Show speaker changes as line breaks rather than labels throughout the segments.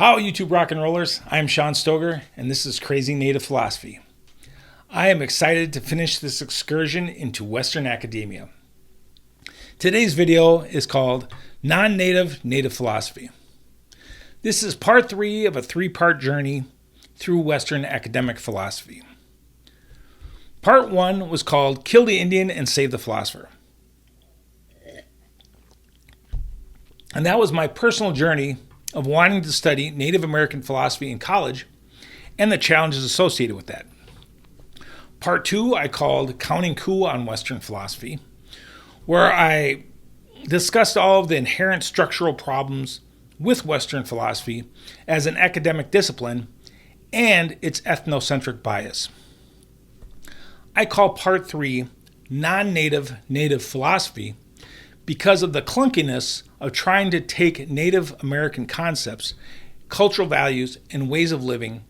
How YouTube rock and rollers, I am Sean Stoger and this is Crazy Native Philosophy. I am excited to finish this excursion into Western academia. Today's video is called Non-Native Native Philosophy. This is part 3 of a 3-part journey through Western academic philosophy. Part 1 was called Kill the Indian and Save the Philosopher. And that was my personal journey of wanting to study Native American philosophy in college and the challenges associated with that. Part 2 I called Counting Coup on Western Philosophy, where I discussed all of the inherent structural problems with Western philosophy as an academic discipline and its ethnocentric bias. I call Part 3 Non-Native Native Philosophy because of the clunkiness of trying to take Native American concepts, cultural values, and ways of living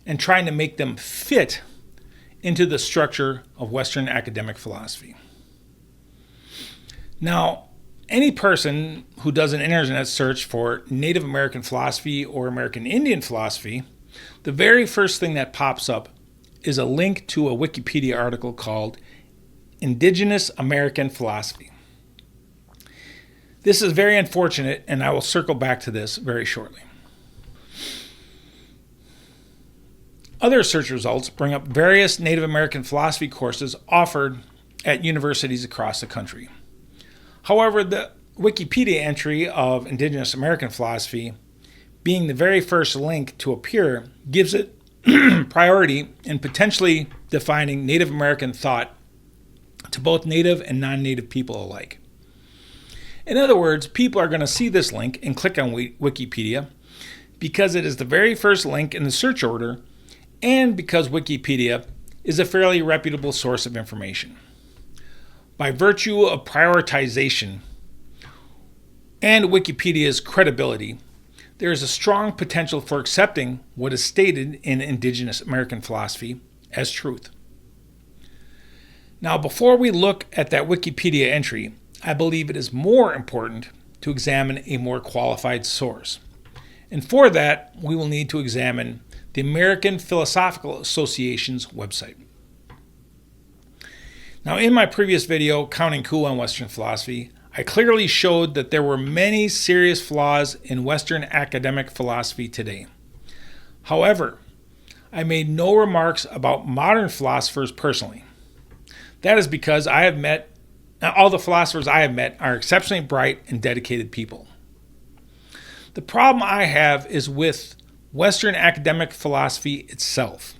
and trying to make them fit into the structure of Western academic philosophy. Now, any person who does an internet search for Native American philosophy or American Indian philosophy, the very first thing that pops up is a link to a Wikipedia article called Indigenous American Philosophy. This is very unfortunate, and I will circle back to this very shortly. Other search results bring up various Native American philosophy courses offered at universities across the country. However, the Wikipedia entry of Indigenous American philosophy, being the very first link to appear, gives it priority in potentially defining Native American thought to both Native and non-Native people alike. In other words, people are going to see this link and click on Wikipedia because it is the very first link in the search order and because Wikipedia is a fairly reputable source of information. By virtue of prioritization and Wikipedia's credibility, there is a strong potential for accepting what is stated in Indigenous American philosophy as truth. Now, before we look at that Wikipedia entry, I believe it is more important to examine a more qualified source. And for that, we will need to examine the American Philosophical Association's website. Now, in my previous video, Counting Coup on Western Philosophy, I clearly showed that there were many serious flaws in Western academic philosophy today. However, I made no remarks about modern philosophers personally. That is because all the philosophers I have met are exceptionally bright and dedicated people. The problem I have is with Western academic philosophy itself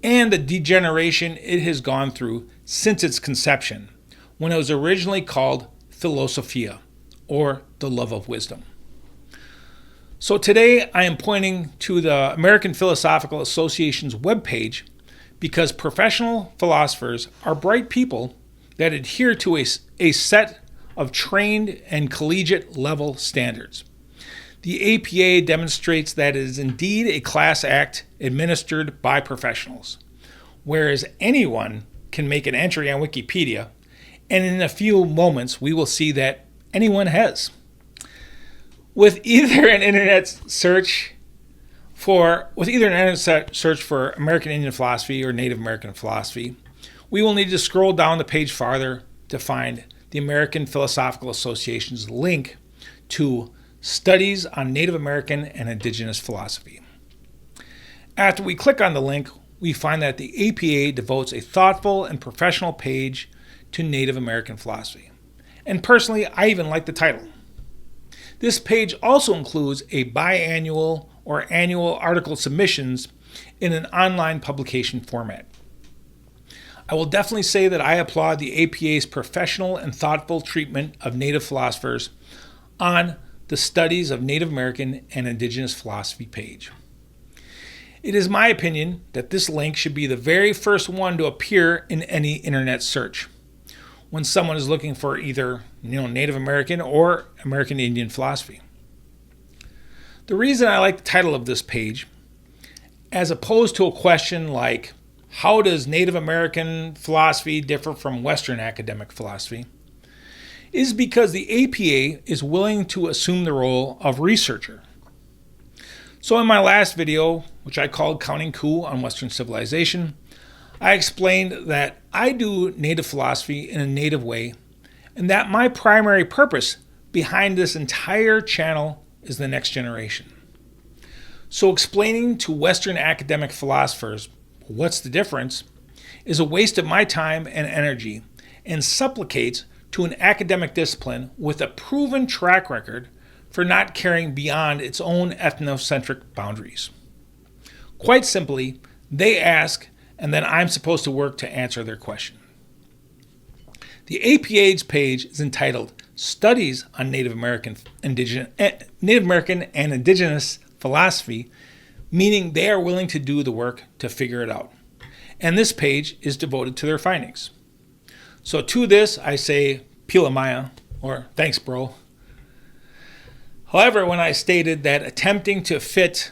and the degeneration it has gone through since its conception, when it was originally called Philosophia, or the love of wisdom. So today I am pointing to the American Philosophical Association's webpage because professional philosophers are bright people that adhere to a set of trained and collegiate level standards. The APA demonstrates that it is indeed a class act administered by professionals, whereas anyone can make an entry on Wikipedia, and in a few moments we will see that anyone has. With either an internet search for American Indian philosophy or Native American philosophy, we will need to scroll down the page farther to find the American Philosophical Association's link to Studies on Native American and Indigenous Philosophy. After we click on the link, we find that the APA devotes a thoughtful and professional page to Native American philosophy. And personally, I even like the title. This page also includes a biannual or annual article submissions in an online publication format. I will definitely say that I applaud the APA's professional and thoughtful treatment of Native philosophers on the Studies of Native American and Indigenous Philosophy page. It is my opinion that this link should be the very first one to appear in any internet search when someone is looking for either Native American or American Indian philosophy. The reason I like the title of this page, as opposed to a question like, how does Native American philosophy differ from Western academic philosophy, is because the APA is willing to assume the role of researcher. So in my last video, which I called Counting Coup on Western Civilization, I explained that I do native philosophy in a native way, and that my primary purpose behind this entire channel is the next generation. So explaining to Western academic philosophers what's the difference is a waste of my time and energy, and supplicates to an academic discipline with a proven track record for not caring beyond its own ethnocentric boundaries. Quite simply, they ask, and then I'm supposed to work to answer their question. The APA's page is entitled Studies on Native American and Indigenous Philosophy, meaning they are willing to do the work to figure it out. And this page is devoted to their findings. So to this, I say, Pila Maya, or thanks, bro. However, when I stated that attempting to fit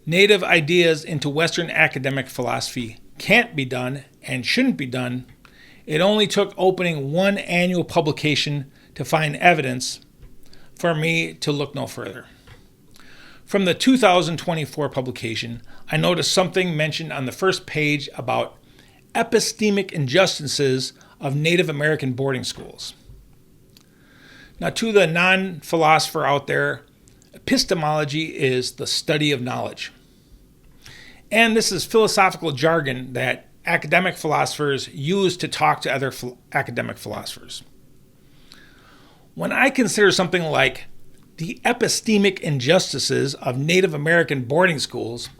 native ideas into Western academic philosophy can't be done and shouldn't be done, it only took opening one annual publication to find evidence for me to look no further. From the 2024 publication, I noticed something mentioned on the first page about epistemic injustices of Native American boarding schools. Now, to the non-philosopher out there, epistemology is the study of knowledge. And this is philosophical jargon that academic philosophers use to talk to other academic philosophers. When I consider something like the epistemic injustices of Native American boarding schools,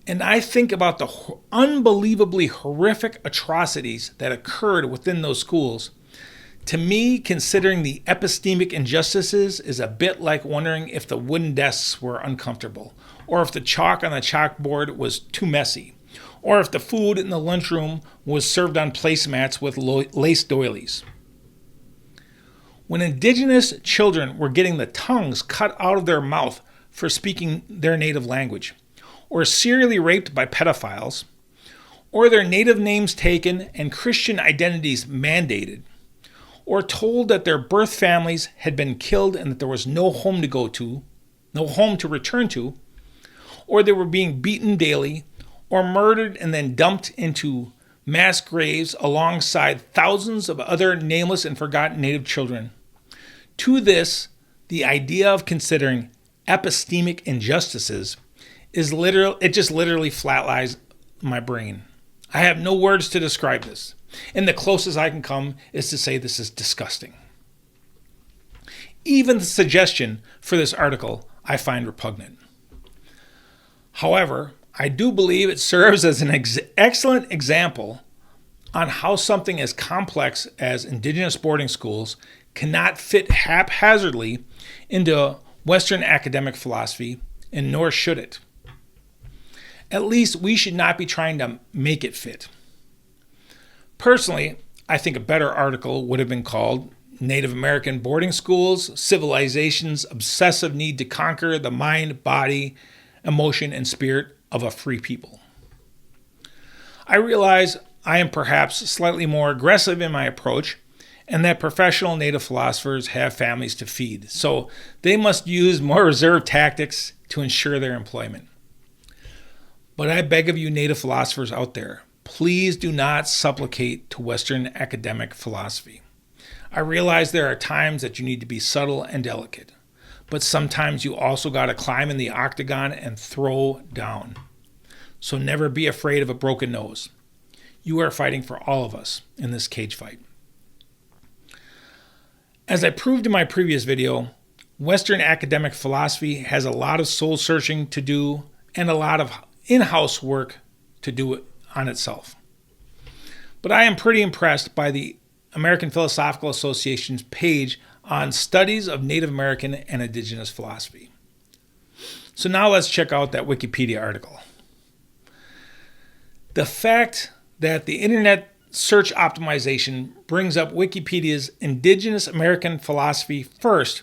and I think about the unbelievably horrific atrocities that occurred within those schools, to me, considering the epistemic injustices is a bit like wondering if the wooden desks were uncomfortable, or if the chalk on the chalkboard was too messy, or if the food in the lunchroom was served on placemats with lace doilies. When Indigenous children were getting the tongues cut out of their mouth for speaking their native language, or serially raped by pedophiles, or their native names taken and Christian identities mandated, or told that their birth families had been killed and that there was no home to go to, no home to return to, or they were being beaten daily, or murdered and then dumped into mass graves alongside thousands of other nameless and forgotten native children. To this, the idea of considering epistemic injustices it just literally flatlines my brain. I have no words to describe this, and the closest I can come is to say this is disgusting. Even the suggestion for this article I find repugnant. However, I do believe it serves as an excellent example on how something as complex as Indigenous boarding schools cannot fit haphazardly into Western academic philosophy, and nor should it. At least we should not be trying to make it fit. Personally, I think a better article would have been called Native American Boarding Schools, Civilization's Obsessive Need to Conquer the Mind, Body, Emotion, and Spirit of a Free People. I realize I am perhaps slightly more aggressive in my approach, and that professional Native philosophers have families to feed, so they must use more reserved tactics to ensure their employment. But I beg of you Native philosophers out there, please do not supplicate to Western academic philosophy. I realize there are times that you need to be subtle and delicate, but sometimes you also got to climb in the octagon and throw down. So never be afraid of a broken nose. You are fighting for all of us in this cage fight. As I proved in my previous video, Western academic philosophy has a lot of soul searching to do and a lot of in-house work to do it on itself. But I am pretty impressed by the American Philosophical Association's page on studies of Native American and Indigenous philosophy. So now let's check out that Wikipedia article. The fact that the internet search optimization brings up Wikipedia's Indigenous American philosophy first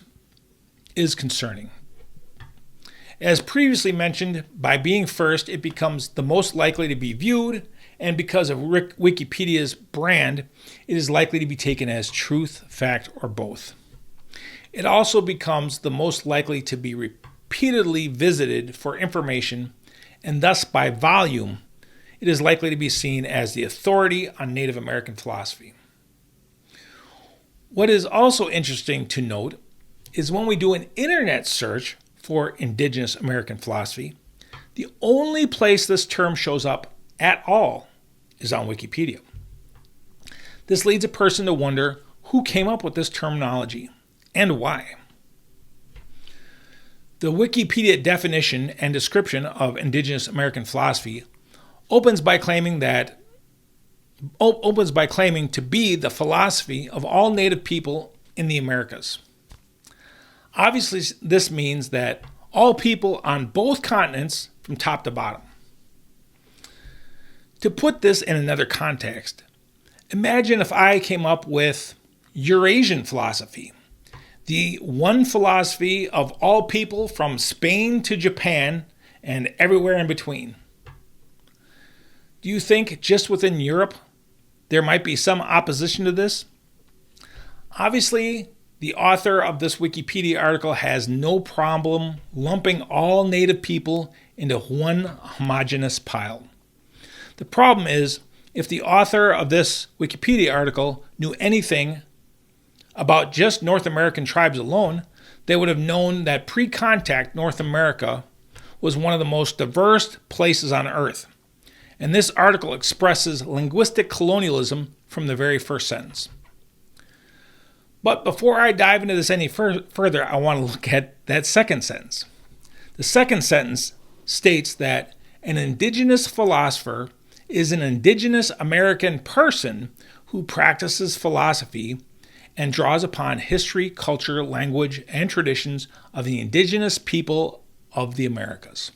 is concerning. As previously mentioned, by being first, it becomes the most likely to be viewed, and because of Wikipedia's brand, it is likely to be taken as truth, fact, or both. It also becomes the most likely to be repeatedly visited for information, and thus by volume, it is likely to be seen as the authority on Native American philosophy. What is also interesting to note is when we do an internet search for Indigenous American philosophy, the only place this term shows up at all is on Wikipedia. This leads a person to wonder who came up with this terminology and why. The Wikipedia definition and description of Indigenous American philosophy opens by claiming to be the philosophy of all Native people in the Americas. Obviously, this means that all people on both continents from top to bottom. To put this in another context, imagine if I came up with Eurasian philosophy, the one philosophy of all people from Spain to Japan and everywhere in between. Do you think just within Europe there might be some opposition to this? Obviously, the author of this Wikipedia article has no problem lumping all Native people into one homogeneous pile. The problem is, if the author of this Wikipedia article knew anything about just North American tribes alone, they would have known that pre-contact North America was one of the most diverse places on Earth. And this article expresses linguistic colonialism from the very first sentence. But before I dive into this any further, I want to look at that second sentence. The second sentence states that an indigenous philosopher is an indigenous American person who practices philosophy and draws upon history, culture, language, and traditions of the indigenous people of the Americas.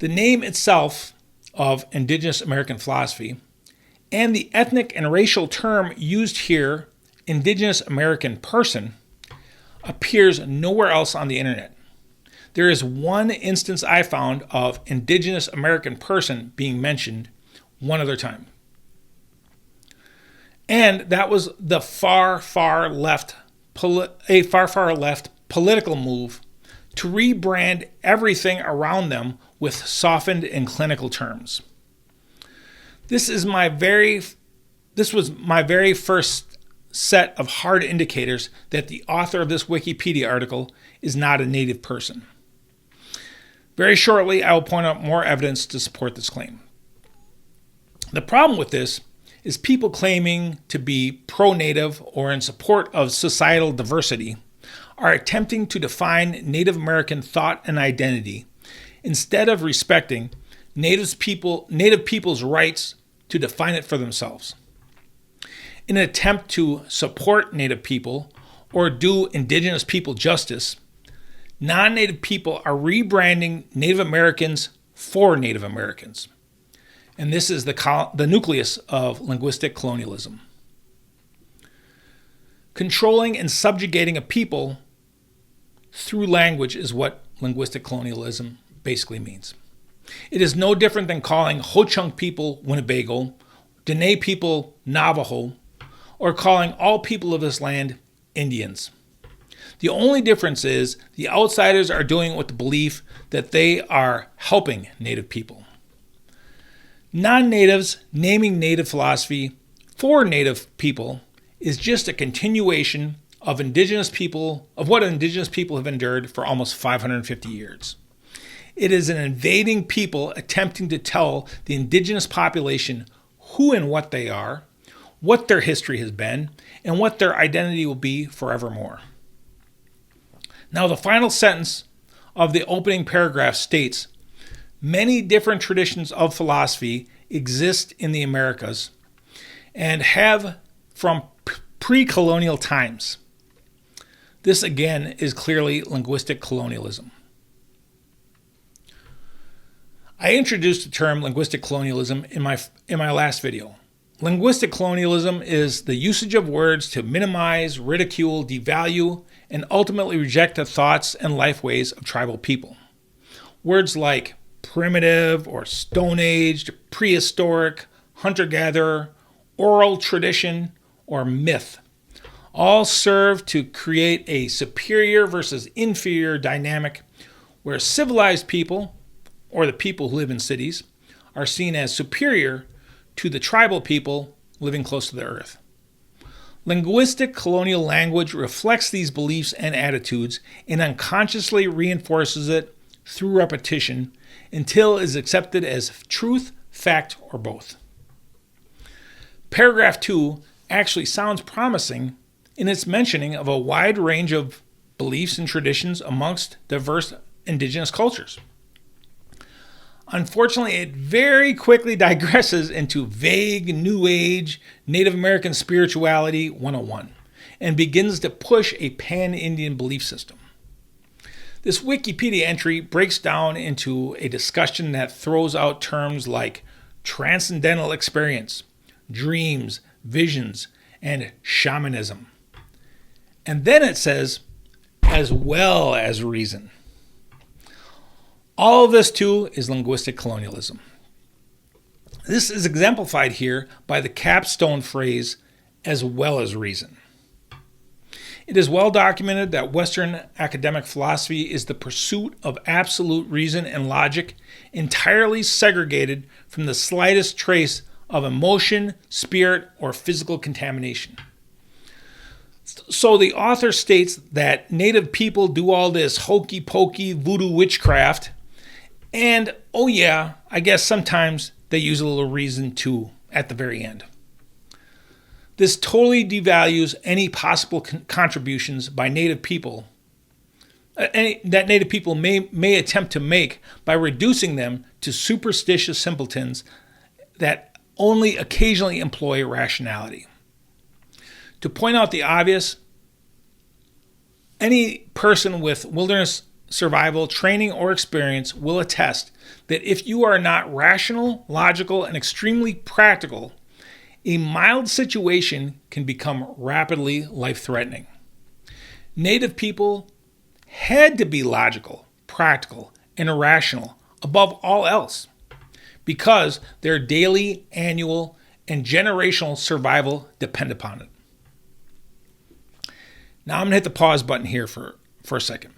The name itself of Indigenous American philosophy and the ethnic and racial term used here, Indigenous American person, appears nowhere else on the internet. There is one instance I found of Indigenous American person being mentioned one other time. And that was the far left political move to rebrand everything around them with softened and clinical terms. This was my very first set of hard indicators that the author of this Wikipedia article is not a Native person. Very shortly, I will point out more evidence to support this claim. The problem with this is people claiming to be pro-Native or in support of societal diversity are attempting to define Native American thought and identity instead of respecting Native people's rights to define it for themselves. In an attempt to support Native people or do Indigenous people justice, non-Native people are rebranding Native Americans for Native Americans. And this is the nucleus of linguistic colonialism. Controlling and subjugating a people through language is what linguistic colonialism basically means. It is no different than calling Ho-Chunk people Winnebago, Dene people Navajo, or calling all people of this land Indians. The only difference is the outsiders are doing it with the belief that they are helping Native people. Non-natives naming Native philosophy for Native people is just a continuation of what Indigenous people have endured for almost 550 years. It is an invading people attempting to tell the Indigenous population who and what they are, what their history has been, and what their identity will be forevermore. Now, the final sentence of the opening paragraph states, many different traditions of philosophy exist in the Americas and have from pre-colonial times. This again is clearly linguistic colonialism. I introduced the term linguistic colonialism in my last video. Linguistic colonialism is the usage of words to minimize, ridicule, devalue, and ultimately reject the thoughts and life ways of tribal people. Words like primitive or Stone Age, prehistoric, hunter-gatherer, oral tradition, or myth all serve to create a superior versus inferior dynamic where civilized people, or the people who live in cities, are seen as superior to the tribal people living close to the earth. Linguistic colonial language reflects these beliefs and attitudes and unconsciously reinforces it through repetition until it is accepted as truth, fact, or both. Paragraph 2 actually sounds promising in its mentioning of a wide range of beliefs and traditions amongst diverse indigenous cultures. Unfortunately, it very quickly digresses into vague New Age Native American spirituality 101 and begins to push a pan-Indian belief system. This Wikipedia entry breaks down into a discussion that throws out terms like transcendental experience, dreams, visions, and shamanism. And then it says, as well as reason. All of this, too, is linguistic colonialism. This is exemplified here by the capstone phrase, as well as reason. It is well documented that Western academic philosophy is the pursuit of absolute reason and logic, entirely segregated from the slightest trace of emotion, spirit, or physical contamination. So the author states that Native people do all this hokey-pokey voodoo witchcraft, and, oh yeah, I guess sometimes they use a little reason too at the very end. This totally devalues any possible contributions by Native people that Native people may attempt to make by reducing them to superstitious simpletons that only occasionally employ rationality. To point out the obvious, any person with wilderness survival training or experience will attest that if you are not rational, logical, and extremely practical, a mild situation can become rapidly life-threatening. Native people had to be logical, practical, and irrational above all else because their daily, annual, and generational survival depend upon it. Now I'm going to hit the pause button here for a second.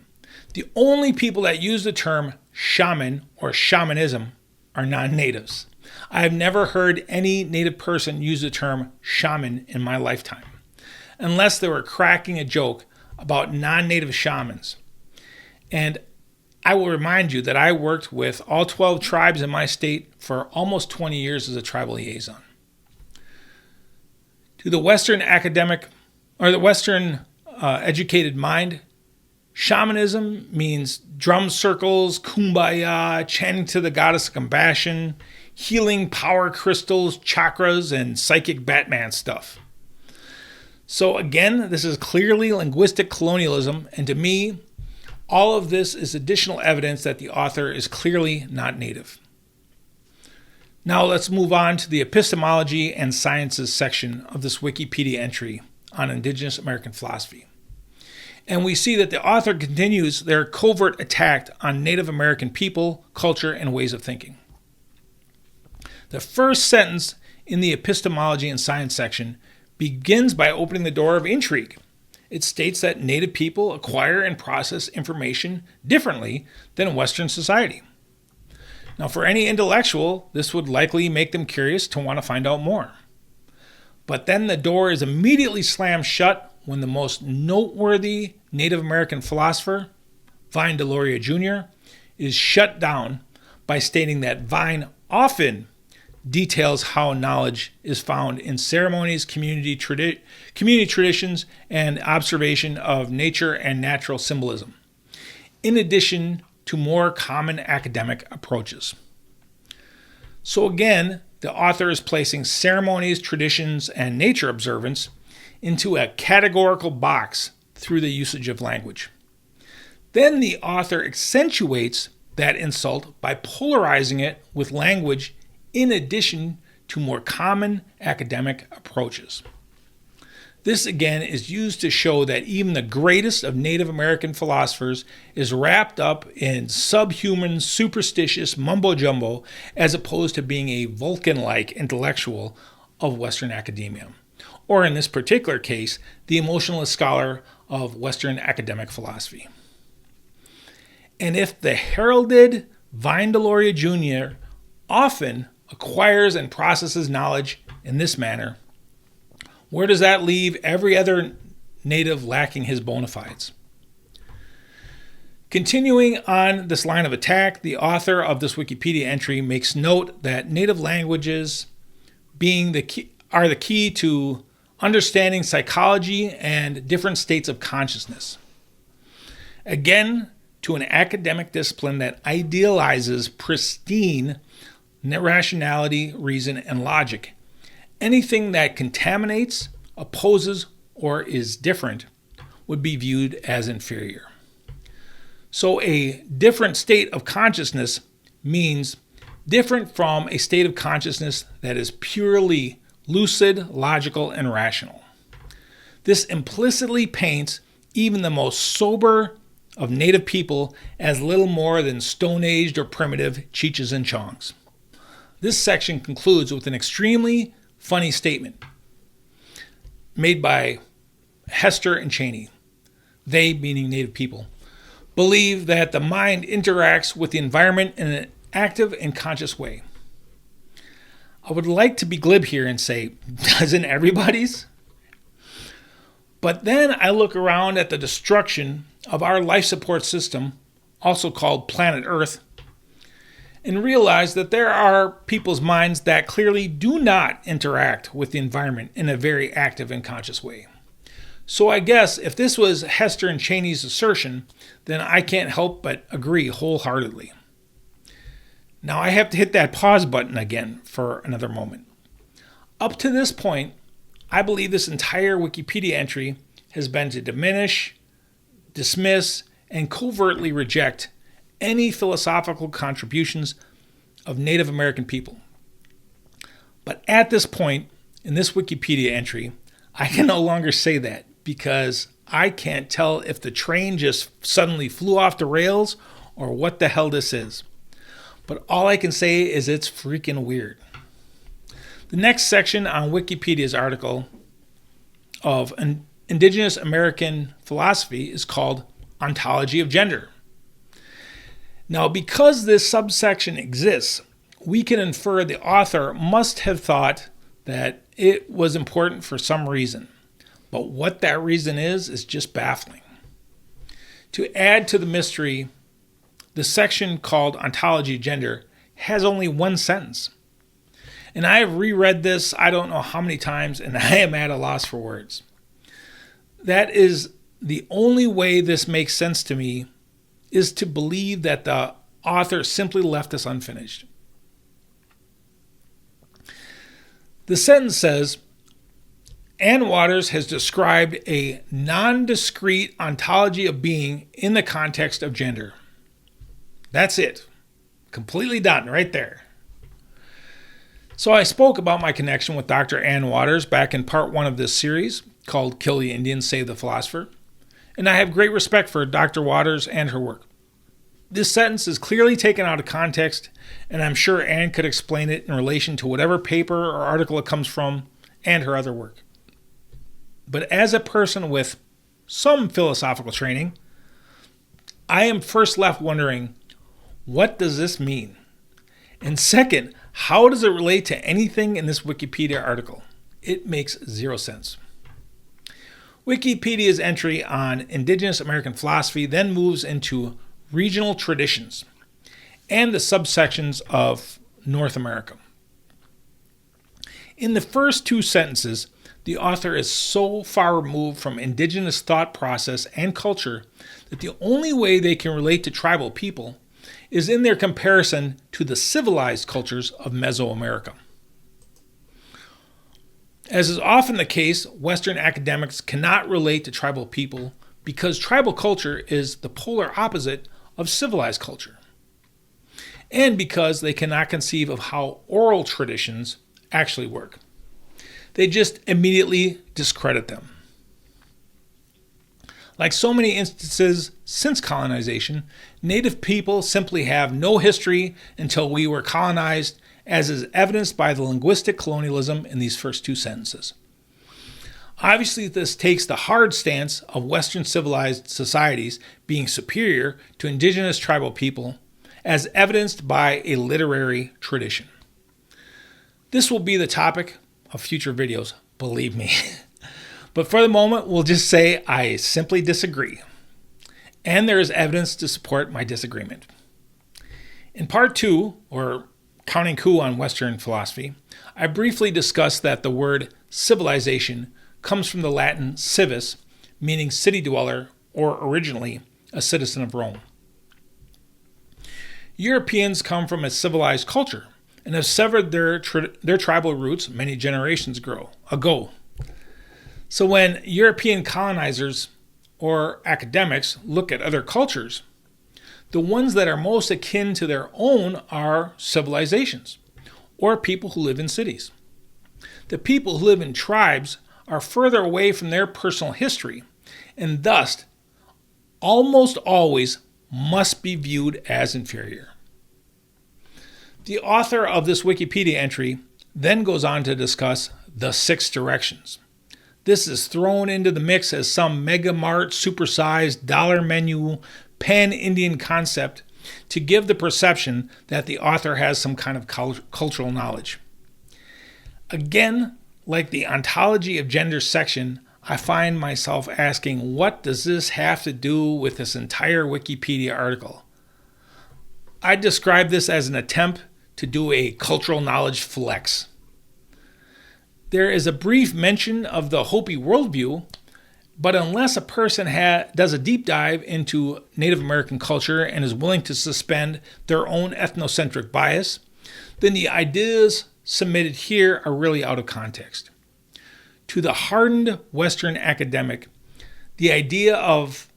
The only people that use the term shaman or shamanism are non-natives. I have never heard any Native person use the term shaman in my lifetime, unless they were cracking a joke about non-native shamans. And I will remind you that I worked with all 12 tribes in my state for almost 20 years as a tribal liaison. To the Western academic or the Western educated mind, shamanism means drum circles, kumbaya, chanting to the goddess of compassion, healing power crystals, chakras, and psychic Batman stuff. So again, this is clearly linguistic colonialism, and to me, all of this is additional evidence that the author is clearly not Native. Now let's move on to the epistemology and sciences section of this Wikipedia entry on Indigenous American philosophy. And we see that the author continues their covert attack on Native American people, culture, and ways of thinking. The first sentence in the epistemology and science section begins by opening the door of intrigue. It states that Native people acquire and process information differently than Western society. Now, for any intellectual, this would likely make them curious to want to find out more. But then the door is immediately slammed shut when the most noteworthy Native American philosopher, Vine Deloria Jr., is shut down by stating that Vine often details how knowledge is found in ceremonies, community traditions, and observation of nature and natural symbolism, in addition to more common academic approaches. So again, the author is placing ceremonies, traditions, and nature observance into a categorical box through the usage of language. Then the author accentuates that insult by polarizing it with language in addition to more common academic approaches. This again is used to show that even the greatest of Native American philosophers is wrapped up in subhuman, superstitious mumbo-jumbo as opposed to being a Vulcan-like intellectual of Western academia. or in this particular case, the emotionalist scholar of Western academic philosophy. And if the heralded Vine Deloria Jr. often acquires and processes knowledge in this manner, where does that leave every other native lacking his bona fides? Continuing on this line of attack, the author of this Wikipedia entry makes note that native languages are the key to understanding psychology and different states of consciousness. Again, to an academic discipline that idealizes pristine rationality, reason, and logic, anything that contaminates, opposes, or is different would be viewed as inferior. So a different state of consciousness means different from a state of consciousness that is purely lucid, logical, and rational. This implicitly paints even the most sober of native people as little more than stone-aged or primitive Cheeches and Chongs. This section concludes with an extremely funny statement made by Hester and Cheney. They, meaning native people, believe that the mind interacts with the environment in an active and conscious way. I would like to be glib here and say, doesn't everybody's? But then I look around at the destruction of our life support system, also called planet Earth, and realize that there are people's minds that clearly do not interact with the environment in a very active and conscious way. So I guess if this was Hester and Cheney's assertion, then I can't help but agree wholeheartedly. Now I have to hit that pause button again for another moment. Up to this point, I believe this entire Wikipedia entry has been to diminish, dismiss, and covertly reject any philosophical contributions of Native American people. But at this point, in this Wikipedia entry, I can no longer say that because I can't tell if the train just suddenly flew off the rails or what the hell this is. But all I can say is it's freaking weird. The next section on Wikipedia's article of Indigenous American philosophy is called Ontology of Gender. Now, because this subsection exists, we can infer the author must have thought that it was important for some reason. But what that reason is just baffling. To add to the mystery, the section called Ontology of Gender has only one sentence. And I have reread this I don't know how many times, and I am at a loss for words. That is the only way this makes sense to me, is to believe that the author simply left this unfinished. The sentence says, Ann Waters has described a non-discrete ontology of being in the context of gender. That's it. Completely done right there. So I spoke about my connection with Dr. Ann Waters back in part 1 of this series called Kill the Indian, Save the Philosopher. And I have great respect for Dr. Waters and her work. This sentence is clearly taken out of context, and I'm sure Ann could explain it in relation to whatever paper or article it comes from and her other work. But as a person with some philosophical training, I am first left wondering, what does this mean? And second, how does it relate to anything in this Wikipedia article? It makes zero sense. Wikipedia's entry on Indigenous American philosophy then moves into regional traditions and the subsections of North America. In the first two sentences, the author is so far removed from indigenous thought process and culture that the only way they can relate to tribal people is in their comparison to the civilized cultures of Mesoamerica. As is often the case, Western academics cannot relate to tribal people because tribal culture is the polar opposite of civilized culture, and because they cannot conceive of how oral traditions actually work. They just immediately discredit them. Like so many instances since colonization, Native people simply have no history until we were colonized, as is evidenced by the linguistic colonialism in these first two sentences. Obviously, this takes the hard stance of Western civilized societies being superior to indigenous tribal people, as evidenced by a literary tradition. This will be the topic of future videos, believe me. But for the moment, we'll just say I simply disagree. And there is evidence to support my disagreement. In part 2, or Counting Coup on Western Philosophy, I briefly discussed that the word civilization comes from the Latin civis, meaning city dweller, or originally a citizen of Rome. Europeans come from a civilized culture and have severed their tribal roots many generations ago. So when European colonizers or academics look at other cultures, the ones that are most akin to their own are civilizations, or people who live in cities. The people who live in tribes are further away from their personal history, and thus almost always must be viewed as inferior. The author of this Wikipedia entry then goes on to discuss the 6 directions. This is thrown into the mix as some mega mart, supersized, dollar menu, pan-Indian concept to give the perception that the author has some kind of cultural knowledge. Again, like the ontology of gender section, I find myself asking, what does this have to do with this entire Wikipedia article? I describe this as an attempt to do a cultural knowledge flex. There is a brief mention of the Hopi worldview, but unless a person does a deep dive into Native American culture and is willing to suspend their own ethnocentric bias, then the ideas submitted here are really out of context. To the hardened Western academic, the idea of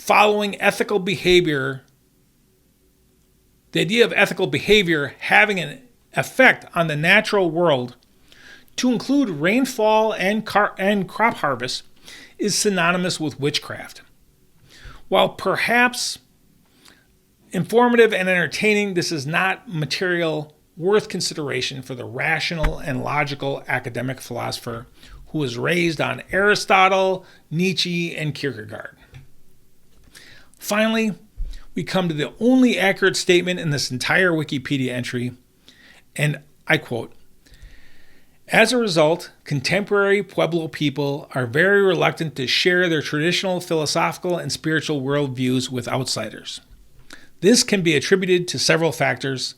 ethical behavior having an effect on the natural world, to include rainfall and crop harvest, is synonymous with witchcraft. While perhaps informative and entertaining, this is not material worth consideration for the rational and logical academic philosopher who was raised on Aristotle, Nietzsche, and Kierkegaard. Finally, we come to the only accurate statement in this entire Wikipedia entry, and I quote, "As a result, contemporary Pueblo people are very reluctant to share their traditional philosophical and spiritual worldviews with outsiders. This can be attributed to several factors,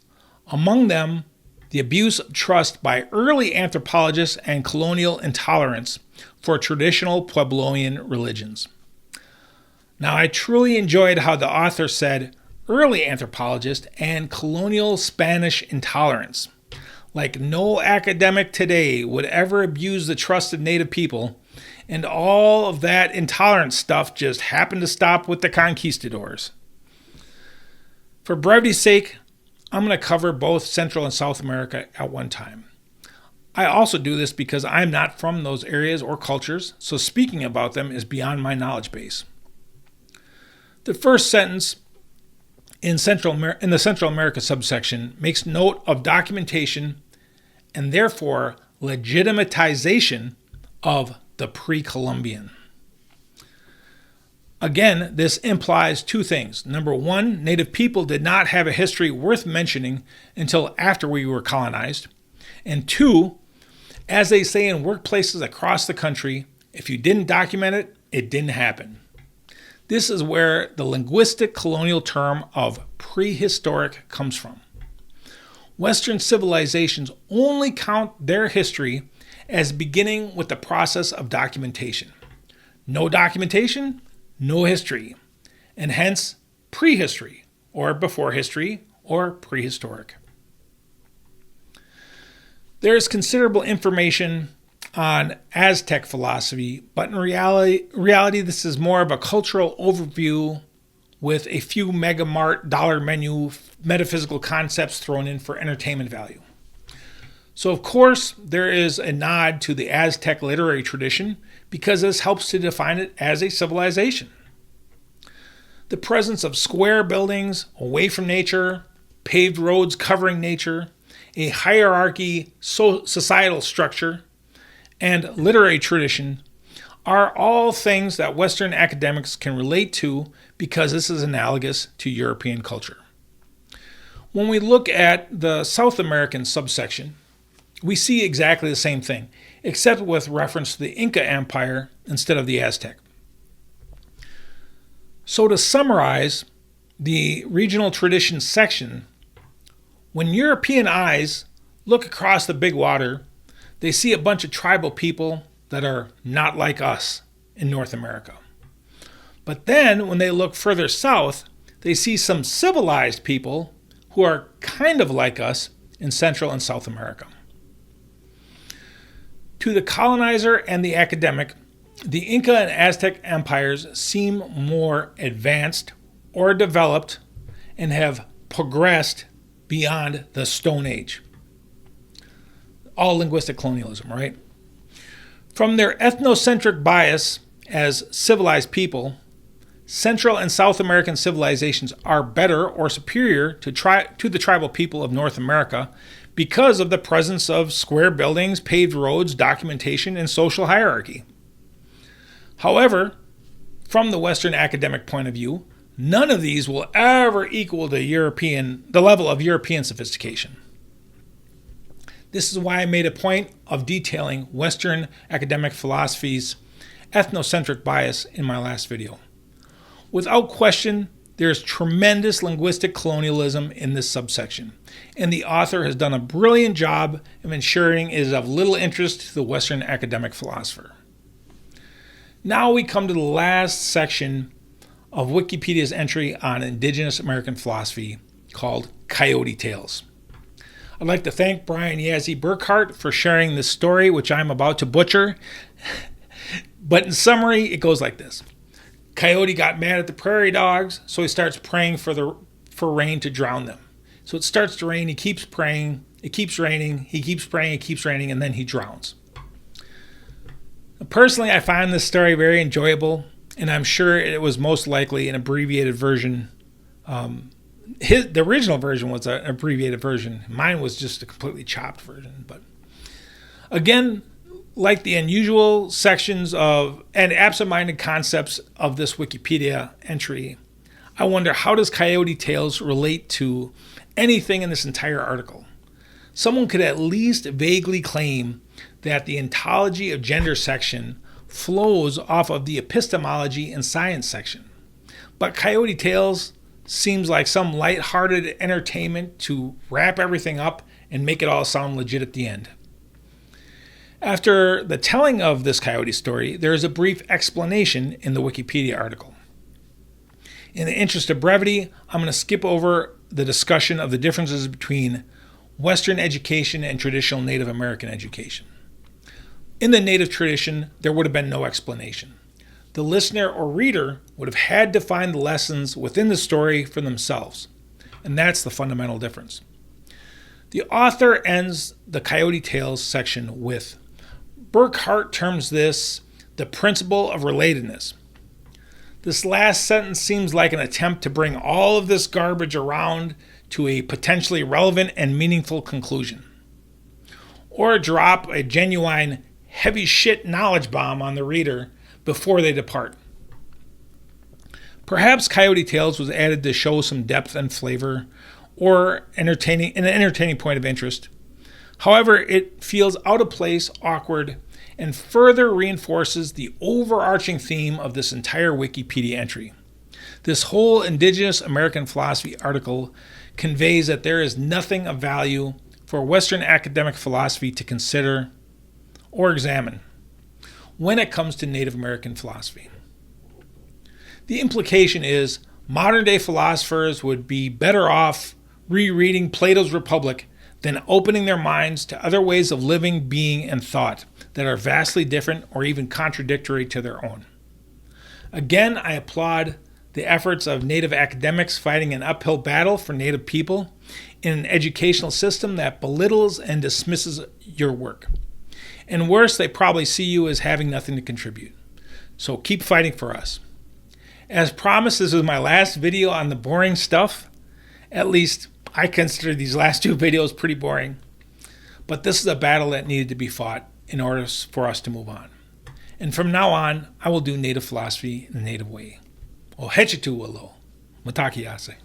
among them the abuse of trust by early anthropologists and colonial intolerance for traditional Puebloan religions." Now, I truly enjoyed how the author said early anthropologist and colonial Spanish intolerance. Like no academic today would ever abuse the trust of Native people, and all of that intolerance stuff just happened to stop with the conquistadors. For brevity's sake, I'm going to cover both Central and South America at one time. I also do this because I'm not from those areas or cultures, so speaking about them is beyond my knowledge base. The first sentence in the Central America subsection makes note of documentation and therefore legitimatization of the pre-Columbian. Again, this implies 2 things. Number 1, Native people did not have a history worth mentioning until after we were colonized. And 2, as they say in workplaces across the country, if you didn't document it, it didn't happen. This is where the linguistic colonial term of prehistoric comes from. Western civilizations only count their history as beginning with the process of documentation. No documentation, no history, and hence prehistory, or before history, or prehistoric. There is considerable information on Aztec philosophy, but in reality, this is more of a cultural overview with a few megamart dollar menu metaphysical concepts thrown in for entertainment value. So of course, there is a nod to the Aztec literary tradition because this helps to define it as a civilization. The presence of square buildings away from nature, paved roads covering nature, a hierarchy societal structure, and literary tradition are all things that Western academics can relate to because this is analogous to European culture. When we look at the South American subsection, we see exactly the same thing, except with reference to the Inca Empire instead of the Aztec. So to summarize the regional traditions section, when European eyes look across the big water, they see a bunch of tribal people that are not like us in North America. But then when they look further south, they see some civilized people who are kind of like us in Central and South America. To the colonizer and the academic, the Inca and Aztec empires seem more advanced or developed and have progressed beyond the Stone Age. All linguistic colonialism, right? From their ethnocentric bias as civilized people, Central and South American civilizations are better or superior to the tribal people of North America because of the presence of square buildings, paved roads, documentation, and social hierarchy. However, from the Western academic point of view, none of these will ever equal the level of European sophistication. This is why I made a point of detailing Western academic philosophy's ethnocentric bias in my last video. Without question, there's tremendous linguistic colonialism in this subsection, and the author has done a brilliant job of ensuring it is of little interest to the Western academic philosopher. Now we come to the last section of Wikipedia's entry on Indigenous American philosophy called Coyote Tales. I'd like to thank Brian Yazzie Burkhart for sharing this story, which I'm about to butcher. But in summary, it goes like this. Coyote got mad at the prairie dogs, so he starts praying for rain to drown them. So it starts to rain, he keeps praying, it keeps raining, he keeps praying, it keeps raining, and then he drowns. Personally, I find this story very enjoyable, and I'm sure it was most likely an abbreviated version. The original version was an abbreviated version. Mine was just a completely chopped version. But again, like the unusual sections of and absent-minded concepts of this Wikipedia entry, I wonder, how does Coyote Tales relate to anything in this entire article? Someone could at least vaguely claim that the ontology of gender section flows off of the epistemology and science section. But Coyote Tales seems like some light-hearted entertainment to wrap everything up and make it all sound legit at the end. After the telling of this coyote story, there is a brief explanation in the Wikipedia article. In the interest of brevity, I'm going to skip over the discussion of the differences between Western education and traditional Native American education. In the Native tradition, there would have been no explanation. The listener or reader would have had to find the lessons within the story for themselves. And that's the fundamental difference. The author ends the Coyote Tales section with, Burkhart terms this the principle of relatedness. This last sentence seems like an attempt to bring all of this garbage around to a potentially relevant and meaningful conclusion. Or drop a genuine heavy shit knowledge bomb on the reader before they depart. Perhaps Coyote Tales was added to show some depth and flavor or an entertaining point of interest. However, it feels out of place, awkward, and further reinforces the overarching theme of this entire Wikipedia entry. This whole Indigenous American philosophy article conveys that there is nothing of value for Western academic philosophy to consider or examine when it comes to Native American philosophy. The implication is modern-day philosophers would be better off rereading Plato's Republic than opening their minds to other ways of living, being, and thought that are vastly different or even contradictory to their own. Again, I applaud the efforts of Native academics fighting an uphill battle for Native people in an educational system that belittles and dismisses your work. And worse, they probably see you as having nothing to contribute. So keep fighting for us. As promised, this is my last video on the boring stuff. At least I consider these last two videos pretty boring. But this is a battle that needed to be fought in order for us to move on. And from now on, I will do native philosophy in the native way. O hechitu alo. Matakiase.